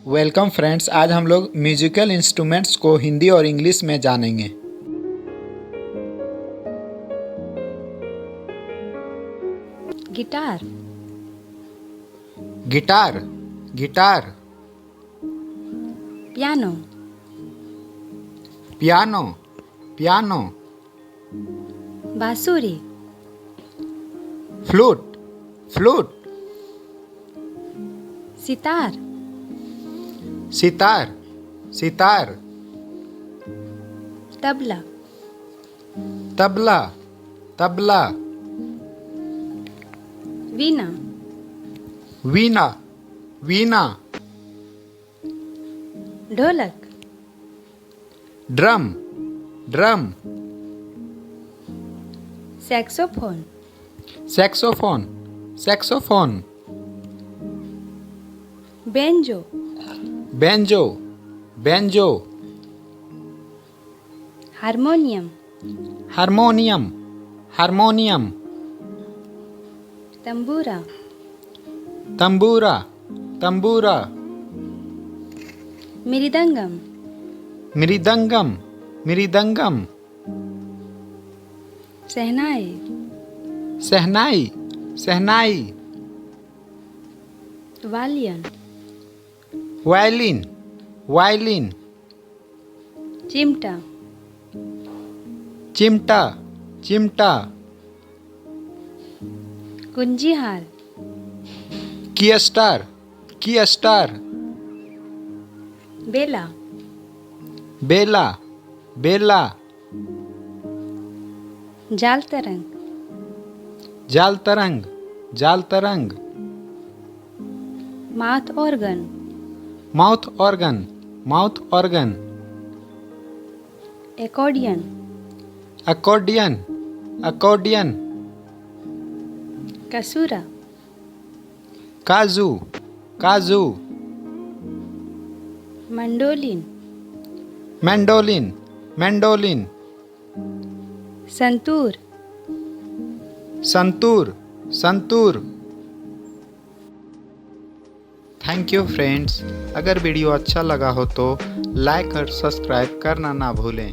Welcome friends, आज हम लोग म्यूजिकल इंस्ट्रूमेंट्स को हिंदी और इंग्लिश में जानेंगे। Guitar, guitar, guitar, piano, piano, piano, बांसुरी, flute, flute, sitar, sitar, sitar, tabla, tabla, tabla, veena, veena, veena, dholak, drum, drum, saxophone, saxophone, saxophone, banjo, banjo, banjo, harmonium, harmonium, harmonium, tambura, tambura, tambura, mridangam, mridangam, mridangam, shehnai, shehnai, shehnai, violin, violin, violin, chimta, chimta, चिमटा, कुंजीहार, कीस्टार, कीस्टार, बेला, बेला, बेला, जाल तरंग, jaltarang, jaltarang, mouth organ, mouth organ, mouth organ, accordion, accordion, accordion, कसूरा, kazoo, kazoo, mandolin, mandolin, mandolin, santoor, santoor, santoor. Thank you friends. अगर video अच्छा लगा हो तो like और सब्सक्राइब करना ना भूलें।